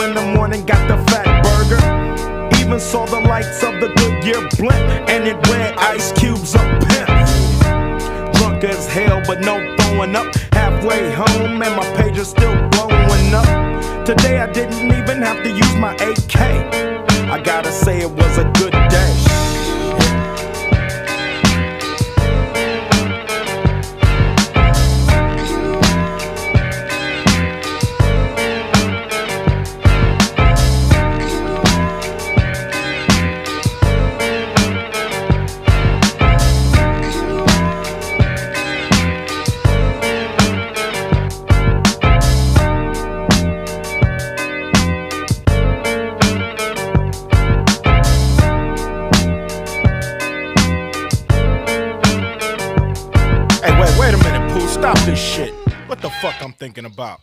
in the morning, got the fat burger. Even saw the lights of the Goodyear blimp, and it read Ice Cube's a pimp. Drunk as hell, but no throwing up. Halfway home, and my page is still blowing up. Today I didn't even have to use my AK. I gotta say it was a good day. Hey, wait a minute, Pooh, stop this shit. What the fuck I'm thinking about?